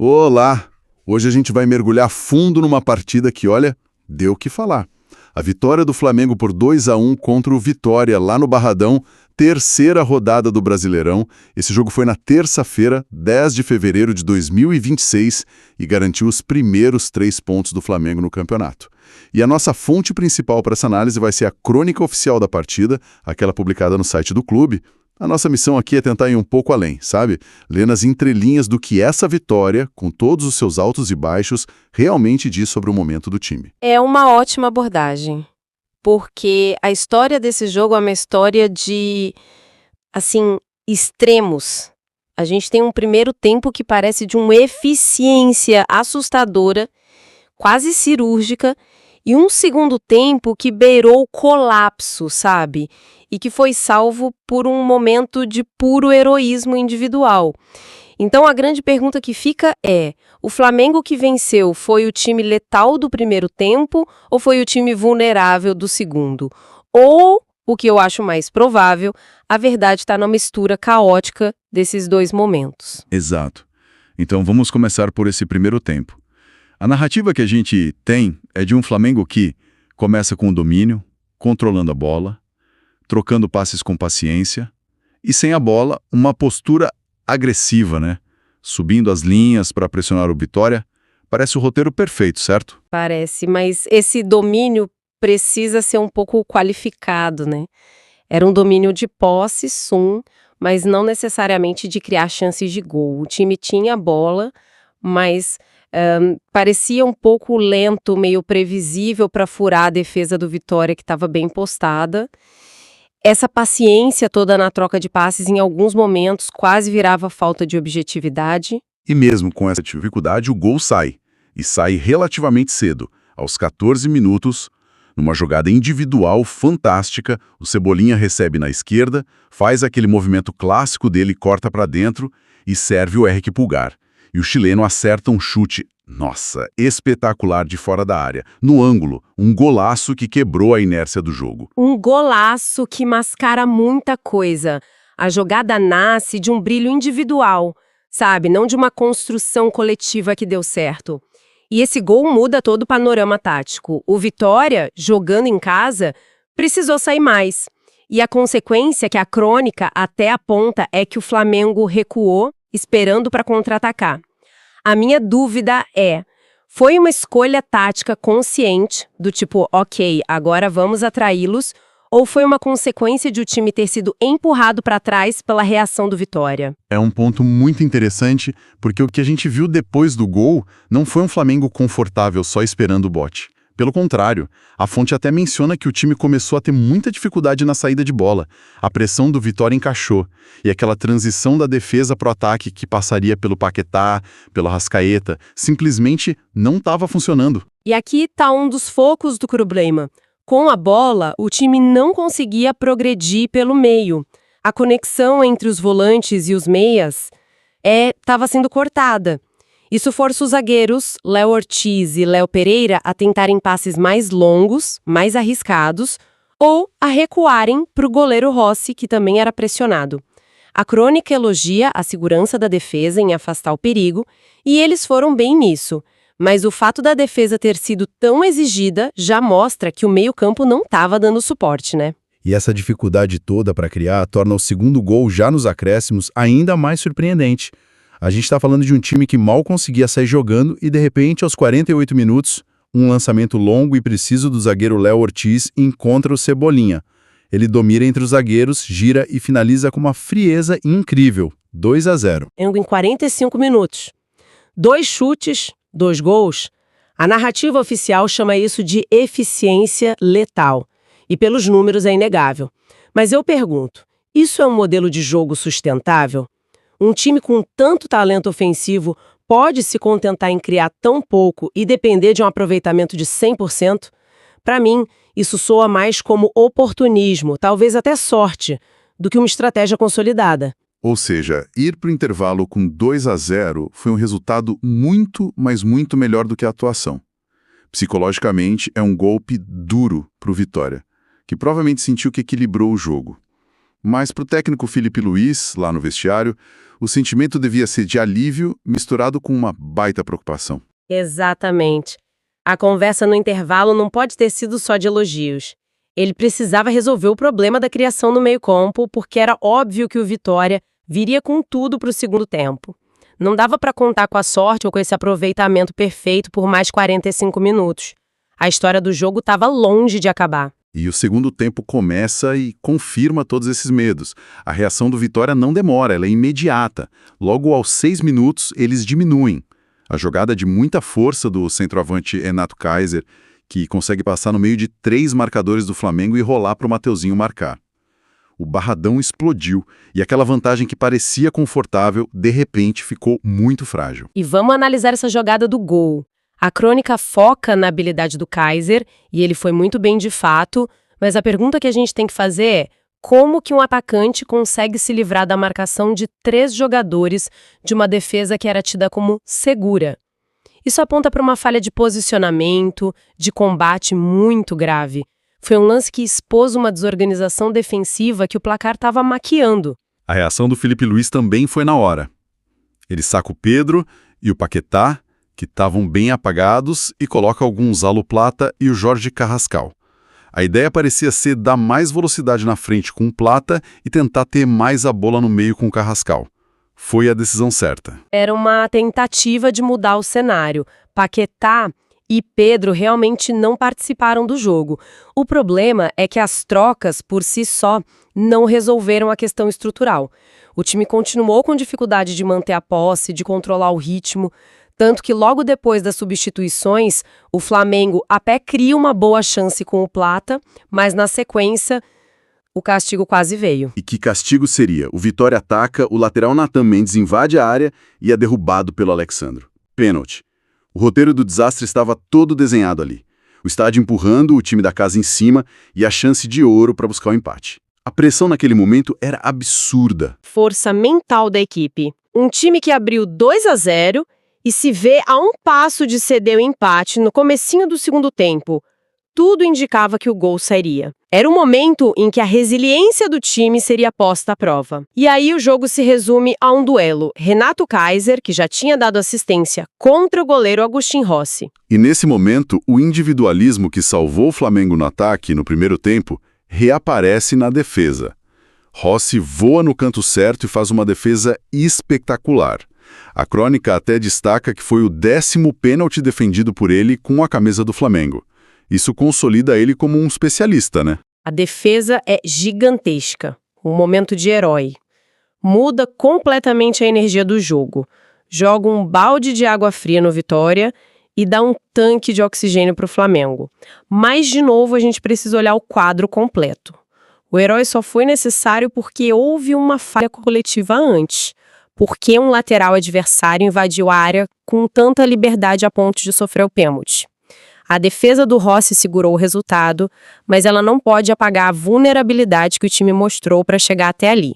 Olá! Hoje a gente vai mergulhar fundo numa partida que, olha, deu o que falar. A vitória do Flamengo por 2-1 contra o Vitória, lá no Barradão, terceira rodada do Brasileirão. Esse jogo foi na terça-feira, 10 de fevereiro de 2026, e garantiu os primeiros 3 pontos do Flamengo no campeonato. E a nossa fonte principal para essa análise vai ser a crônica oficial da partida, aquela publicada no site do clube. A nossa missão aqui é tentar ir um pouco além, sabe? Ler nas entrelinhas do que essa vitória, com todos os seus altos e baixos, realmente diz sobre o momento do time. É uma ótima abordagem, porque a história desse jogo é uma história de, assim, extremos. A gente tem um primeiro tempo que parece de uma eficiência assustadora, quase cirúrgica, e um segundo tempo que beirou o colapso, sabe? E que foi salvo por um momento de puro heroísmo individual. Então a grande pergunta que fica é: o Flamengo que venceu foi o time letal do primeiro tempo ou foi o time vulnerável do segundo? Ou, o que eu acho mais provável, a verdade está na mistura caótica desses dois momentos. Exato. Então vamos começar por esse primeiro tempo. A narrativa que a gente tem é de um Flamengo que começa com o domínio, controlando a bola, trocando passes com paciência e, sem a bola, uma postura agressiva, né? Subindo as linhas para pressionar o Vitória. Parece o roteiro perfeito, certo? Parece, mas esse domínio precisa ser um pouco qualificado, né? Era um domínio de posse, sim, mas não necessariamente de criar chances de gol. O time tinha a bola, mas parecia um pouco lento, meio previsível para furar a defesa do Vitória, que estava bem postada. Essa paciência toda na troca de passes, em alguns momentos, quase virava falta de objetividade. E mesmo com essa dificuldade, o gol sai. E sai relativamente cedo, aos 14 minutos, numa jogada individual fantástica. O Cebolinha recebe na esquerda, faz aquele movimento clássico dele, corta para dentro e serve o Henrique Pulgar. E o chileno acerta um chute, nossa, espetacular de fora da área, no ângulo, um golaço que quebrou a inércia do jogo. Um golaço que mascara muita coisa. A jogada nasce de um brilho individual, sabe? Não de uma construção coletiva que deu certo. E esse gol muda todo o panorama tático. O Vitória, jogando em casa, precisou sair mais. E a consequência que a crônica até aponta é que o Flamengo recuou, esperando para contra-atacar. A minha dúvida é: foi uma escolha tática consciente, do tipo, ok, agora vamos atraí-los, ou foi uma consequência de o time ter sido empurrado para trás pela reação do Vitória? É um ponto muito interessante, porque o que a gente viu depois do gol não foi um Flamengo confortável só esperando o bote. Pelo contrário, a fonte até menciona que o time começou a ter muita dificuldade na saída de bola. A pressão do Vitória encaixou, e aquela transição da defesa para o ataque que passaria pelo Paquetá, pelo Arrascaeta, simplesmente não estava funcionando. E aqui está um dos focos do problema. Com a bola, o time não conseguia progredir pelo meio. A conexão entre os volantes e os meias estava sendo cortada. Isso força os zagueiros, Léo Ortiz e Léo Pereira, a tentarem passes mais longos, mais arriscados, ou a recuarem para o goleiro Rossi, que também era pressionado. A crônica elogia a segurança da defesa em afastar o perigo, e eles foram bem nisso. Mas o fato da defesa ter sido tão exigida já mostra que o meio-campo não estava dando suporte, né? E essa dificuldade toda para criar torna o segundo gol já nos acréscimos ainda mais surpreendente. A gente está falando de um time que mal conseguia sair jogando e, de repente, aos 48 minutos, um lançamento longo e preciso do zagueiro Léo Ortiz encontra o Cebolinha. Ele domina entre os zagueiros, gira e finaliza com uma frieza incrível, 2-0. Em 45 minutos. 2 chutes, 2 gols. A narrativa oficial chama isso de eficiência letal. E pelos números é inegável. Mas eu pergunto, isso é um modelo de jogo sustentável? Um time com tanto talento ofensivo pode se contentar em criar tão pouco e depender de um aproveitamento de 100%? Para mim, isso soa mais como oportunismo, talvez até sorte, do que uma estratégia consolidada. Ou seja, ir para o intervalo com 2-0 foi um resultado muito, mas muito melhor do que a atuação. Psicologicamente, é um golpe duro para o Vitória, que provavelmente sentiu que equilibrou o jogo. Mas para o técnico Felipe Luiz, lá no vestiário, o sentimento devia ser de alívio misturado com uma baita preocupação. Exatamente. A conversa no intervalo não pode ter sido só de elogios. Ele precisava resolver o problema da criação no meio-campo, porque era óbvio que o Vitória viria com tudo para o segundo tempo. Não dava para contar com a sorte ou com esse aproveitamento perfeito por mais 45 minutos. A história do jogo estava longe de acabar. E o segundo tempo começa e confirma todos esses medos. A reação do Vitória não demora, ela é imediata. Logo aos 6 minutos, eles diminuem. A jogada de muita força do centroavante Renato Kaiser, que consegue passar no meio de 3 marcadores do Flamengo e rolar para o Mateuzinho marcar. O Barradão explodiu e aquela vantagem que parecia confortável, de repente, ficou muito frágil. E vamos analisar essa jogada do gol. A crônica foca na habilidade do Kaiser, e ele foi muito bem de fato, mas a pergunta que a gente tem que fazer é: como que um atacante consegue se livrar da marcação de 3 jogadores de uma defesa que era tida como segura? Isso aponta para uma falha de posicionamento, de combate muito grave. Foi um lance que expôs uma desorganização defensiva que o placar estava maquiando. A reação do Felipe Luiz também foi na hora. Ele saca o Pedro e o Paquetá, que estavam bem apagados, e coloca o Gonzalo Plata e o Jorge Carrascal. A ideia parecia ser dar mais velocidade na frente com o Plata e tentar ter mais a bola no meio com o Carrascal. Foi a decisão certa. Era uma tentativa de mudar o cenário. Paquetá e Pedro realmente não participaram do jogo. O problema é que as trocas, por si só, não resolveram a questão estrutural. O time continuou com dificuldade de manter a posse, de controlar o ritmo, tanto que logo depois das substituições, o Flamengo até cria uma boa chance com o Plata, mas na sequência, o castigo quase veio. E que castigo seria? O Vitória ataca, o lateral Natan Mendes invade a área e é derrubado pelo Alexandro. Pênalti. O roteiro do desastre estava todo desenhado ali. O estádio empurrando, o time da casa em cima e a chance de ouro para buscar o empate. A pressão naquele momento era absurda. Força mental da equipe. Um time que abriu 2-0 e se vê a um passo de ceder o empate no comecinho do segundo tempo. Tudo indicava que o gol sairia. Era um momento em que a resiliência do time seria posta à prova. E aí o jogo se resume a um duelo. Renato Kaiser, que já tinha dado assistência, contra o goleiro Agustin Rossi. E nesse momento, o individualismo que salvou o Flamengo no ataque no primeiro tempo reaparece na defesa. Rossi voa no canto certo e faz uma defesa espetacular. A crônica até destaca que foi o 10º pênalti defendido por ele com a camisa do Flamengo. Isso consolida ele como um especialista, né? A defesa é gigantesca, um momento de herói. Muda completamente a energia do jogo. Joga um balde de água fria no Vitória e dá um tanque de oxigênio para o Flamengo. Mas, de novo, a gente precisa olhar o quadro completo. O herói só foi necessário porque houve uma falha coletiva antes. Porque um lateral adversário invadiu a área com tanta liberdade a ponto de sofrer o pênalti. A defesa do Rossi segurou o resultado, mas ela não pode apagar a vulnerabilidade que o time mostrou para chegar até ali.